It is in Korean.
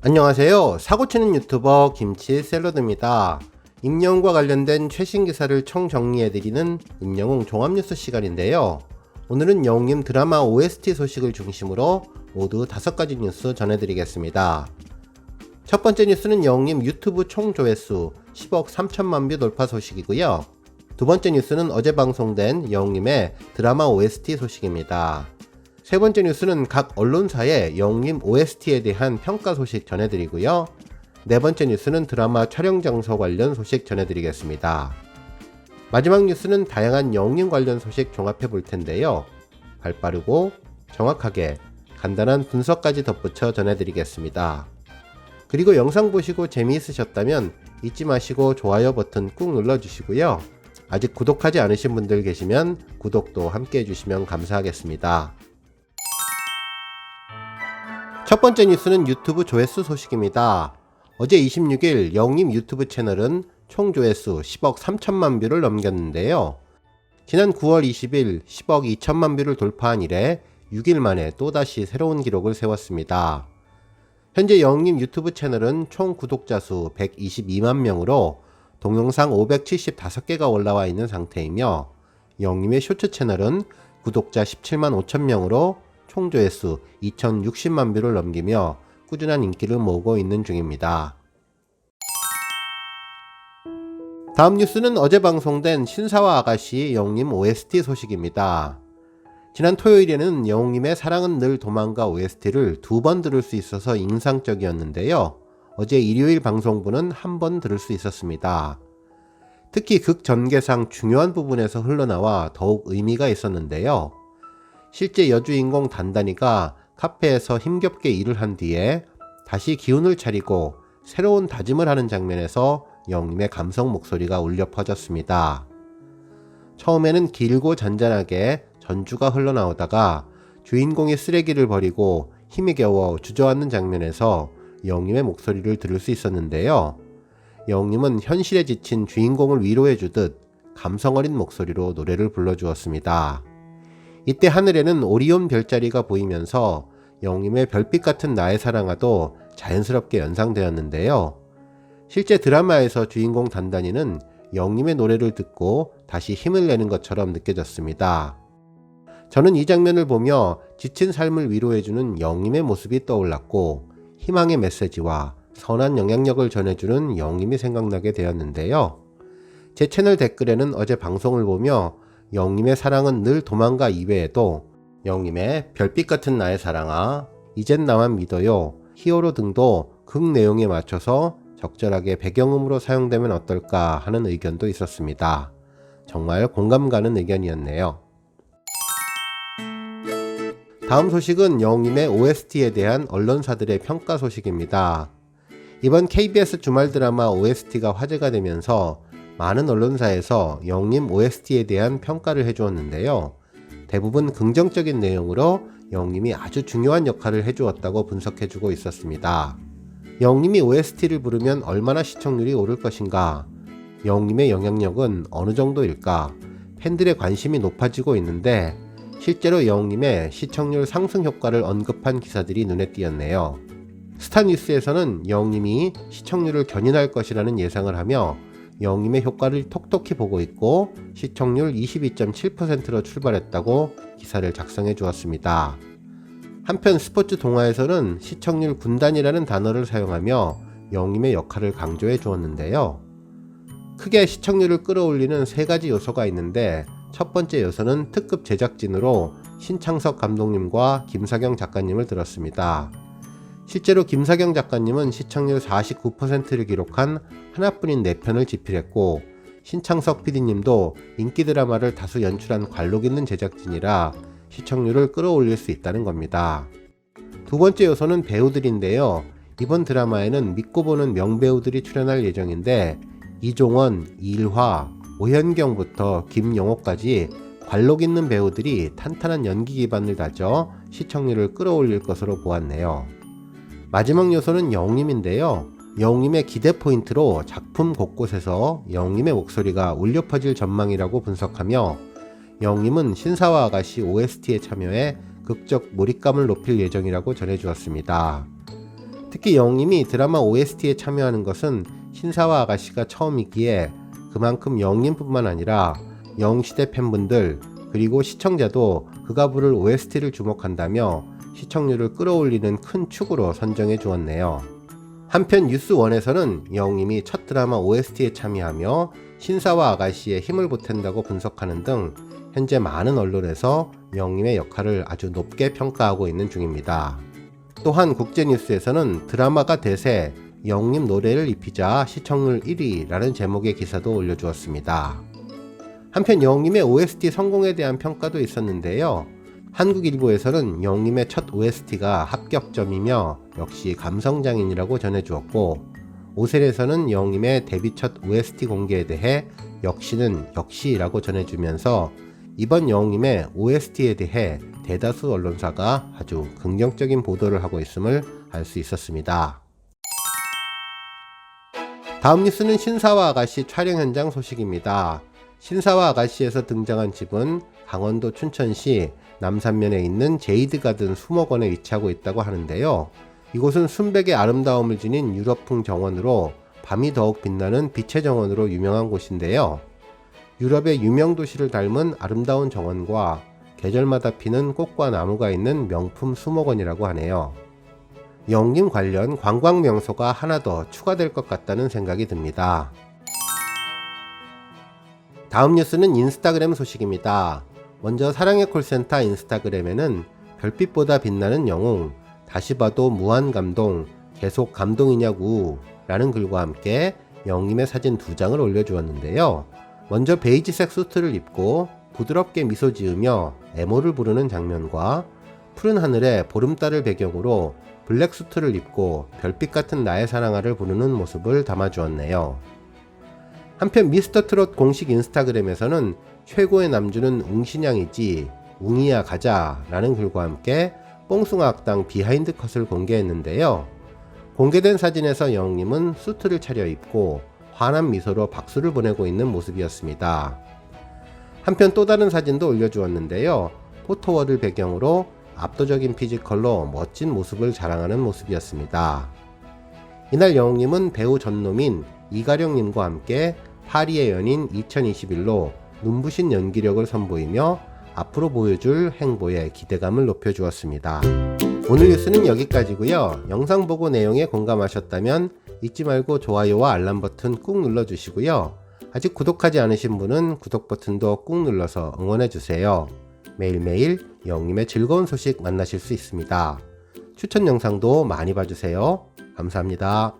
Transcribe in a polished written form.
안녕하세요. 사고치는 유튜버 김치샐러드입니다. 임영웅과 관련된 최신 기사를 총정리해드리는 임영웅 종합뉴스 시간인데요. 오늘은 영웅님 드라마 OST 소식을 중심으로 모두 5가지 뉴스 전해드리겠습니다. 첫 번째 뉴스는 영웅님 유튜브 총 조회수 10억 3천만 뷰 돌파 소식이고요. 두 번째 뉴스는 어제 방송된 영웅님의 드라마 OST 소식입니다. 세 번째 뉴스는 각 언론사의 영웅님 OST에 대한 평가 소식 전해드리고요. 네 번째 뉴스는 드라마 촬영 장소 관련 소식 전해드리겠습니다. 마지막 뉴스는 다양한 영웅님 관련 소식 종합해 볼 텐데요. 발빠르고 정확하게 간단한 분석까지 덧붙여 전해드리겠습니다. 그리고 영상 보시고 재미있으셨다면 잊지 마시고 좋아요 버튼 꾹 눌러주시고요. 아직 구독하지 않으신 분들 계시면 구독도 함께 해주시면 감사하겠습니다. 첫 번째 뉴스는 유튜브 조회수 소식입니다. 어제 26일 영웅님 유튜브 채널은 총 조회수 10억 3천만 뷰를 넘겼는데요. 지난 9월 20일 10억 2천만 뷰를 돌파한 이래 6일 만에 또다시 새로운 기록을 세웠습니다. 현재 영웅님 유튜브 채널은 총 구독자 수 122만 명으로 동영상 575개가 올라와 있는 상태이며 영웅님의 쇼츠 채널은 구독자 17만 5천 명으로 총 조회수 2060만 뷰를 넘기며 꾸준한 인기를 모으고 있는 중입니다. 다음 뉴스는 어제 방송된 신사와 아가씨 영웅님 OST 소식입니다. 지난 토요일에는 영웅님의 사랑은 늘 도망가 OST를 2번 들을 수 있어서 인상적이었는데요. 어제 일요일 방송분은 1번 들을 수 있었습니다. 특히 극 전개상 중요한 부분에서 흘러나와 더욱 의미가 있었는데요. 실제 여주인공 단단이가 카페에서 힘겹게 일을 한 뒤에 다시 기운을 차리고 새로운 다짐을 하는 장면에서 영웅님의 감성 목소리가 울려 퍼졌습니다. 처음에는 길고 잔잔하게 전주가 흘러나오다가 주인공이 쓰레기를 버리고 힘이 겨워 주저앉는 장면에서 영웅님의 목소리를 들을 수 있었는데요. 영웅님은 현실에 지친 주인공을 위로해주듯 감성어린 목소리로 노래를 불러주었습니다. 이때 하늘에는 오리온 별자리가 보이면서 영웅님의 별빛 같은 나의 사랑아도 자연스럽게 연상되었는데요. 실제 드라마에서 주인공 단단이는 영웅님의 노래를 듣고 다시 힘을 내는 것처럼 느껴졌습니다. 저는 이 장면을 보며 지친 삶을 위로해주는 영웅님의 모습이 떠올랐고 희망의 메시지와 선한 영향력을 전해주는 영웅님이 생각나게 되었는데요. 제 채널 댓글에는 어제 방송을 보며 영웅님의 사랑은 늘 도망가 이외에도 영웅님의 별빛 같은 나의 사랑아, 이젠 나만 믿어요, 히어로 등도 극 내용에 맞춰서 적절하게 배경음으로 사용되면 어떨까 하는 의견도 있었습니다. 정말 공감 가는 의견이었네요. 다음 소식은 영웅님의 OST에 대한 언론사들의 평가 소식입니다. 이번 KBS 주말 드라마 OST가 화제가 되면서 많은 언론사에서 영웅님 OST에 대한 평가를 해주었는데요. 대부분 긍정적인 내용으로 영웅님이 아주 중요한 역할을 해주었다고 분석해주고 있었습니다. 영웅님이 OST를 부르면 얼마나 시청률이 오를 것인가? 영웅님의 영향력은 어느 정도일까? 팬들의 관심이 높아지고 있는데 실제로 영웅님의 시청률 상승 효과를 언급한 기사들이 눈에 띄었네요. 스타뉴스에서는 영웅님이 시청률을 견인할 것이라는 예상을 하며 영웅님의 효과를 톡톡히 보고 있고 시청률 22.7%로 출발했다고 기사를 작성해 주었습니다. 한편 스포츠 동화에서는 시청률 군단이라는 단어를 사용하며 영웅님의 역할을 강조해 주었는데요. 크게 시청률을 끌어올리는 3가지 요소가 있는데 첫 번째 요소는 특급 제작진으로 신창석 감독님과 김사경 작가님을 들었습니다. 실제로 김사경 작가님은 시청률 49%를 기록한 하나뿐인 4편을 집필했고 신창석 PD님도 인기 드라마를 다수 연출한 관록 있는 제작진이라 시청률을 끌어올릴 수 있다는 겁니다. 두 번째 요소는 배우들인데요. 이번 드라마에는 믿고 보는 명배우들이 출연할 예정인데 이종원, 이일화, 오현경부터 김영호까지 관록 있는 배우들이 탄탄한 연기 기반을 다져 시청률을 끌어올릴 것으로 보았네요. 마지막 요소는 영웅님인데요. 영웅님의 기대 포인트로 작품 곳곳에서 영웅님의 목소리가 울려 퍼질 전망이라고 분석하며 영웅님은 신사와 아가씨 OST에 참여해 극적 몰입감을 높일 예정이라고 전해주었습니다. 특히 영님이 드라마 OST에 참여하는 것은 신사와 아가씨가 처음이기에 그만큼 영님뿐만 아니라 영시대 팬분들 그리고 시청자도 그가 부를 OST를 주목한다며 시청률을 끌어올리는 큰 축으로 선정해 주었네요. 한편 뉴스원에서는 영님이 첫 드라마 OST에 참여하며 신사와 아가씨에 힘을 보탠다고 분석하는 등 현재 많은 언론에서 영님의 역할을 아주 높게 평가하고 있는 중입니다. 또한 국제뉴스에서는 드라마가 대세, 영님 노래를 입히자 시청률 1위라는 제목의 기사도 올려주었습니다. 한편 영님의 OST 성공에 대한 평가도 있었는데요. 한국일보에서는 영님의 첫 OST가 합격점이며 역시 감성장인이라고 전해주었고, 오셀에서는 영님의 데뷔 첫 OST 공개에 대해 역시는 역시라고 전해주면서 이번 영님의 OST에 대해 대다수 언론사가 아주 긍정적인 보도를 하고 있음을 알 수 있었습니다. 다음 뉴스는 신사와 아가씨 촬영 현장 소식입니다. 신사와 아가씨에서 등장한 집은 강원도 춘천시 남산면에 있는 제이드가든 수목원에 위치하고 있다고 하는데요. 이곳은 순백의 아름다움을 지닌 유럽풍 정원으로 밤이 더욱 빛나는 빛의 정원으로 유명한 곳인데요. 유럽의 유명 도시를 닮은 아름다운 정원과 계절마다 피는 꽃과 나무가 있는 명품 수목원이라고 하네요. 영님 관련 관광 명소가 하나 더 추가될 것 같다는 생각이 듭니다. 다음 뉴스는 인스타그램 소식입니다. 먼저 사랑의 콜센터 인스타그램에는 별빛보다 빛나는 영웅, 다시 봐도 무한 감동, 계속 감동이냐고 라는 글과 함께 영님의 사진 2장을 올려주었는데요. 먼저 베이지색 수트를 입고 부드럽게 미소 지으며 애모를 부르는 장면과 푸른 하늘에 보름달을 배경으로 블랙 수트를 입고 별빛 같은 나의 사랑아를 부르는 모습을 담아주었네요. 한편 미스터트롯 공식 인스타그램에서는 최고의 남주는 웅신양이지 웅이야 가자 라는 글과 함께 뽕숭아 악당 비하인드 컷을 공개했는데요. 공개된 사진에서 영님은 수트를 차려입고 환한 미소로 박수를 보내고 있는 모습이었습니다. 한편 또 다른 사진도 올려주었는데요. 포토월을 배경으로 압도적인 피지컬로 멋진 모습을 자랑하는 모습이었습니다. 이날 영웅님은 배우 전노민, 이가령님과 함께 파리의 연인 2021로 눈부신 연기력을 선보이며 앞으로 보여줄 행보에 기대감을 높여주었습니다. 오늘 뉴스는 여기까지고요. 영상 보고 내용에 공감하셨다면 잊지 말고 좋아요와 알람 버튼 꾹 눌러주시고요. 아직 구독하지 않으신 분은 구독 버튼도 꾹 눌러서 응원해주세요. 매일매일 영님의 즐거운 소식 만나실 수 있습니다. 추천 영상도 많이 봐주세요. 감사합니다.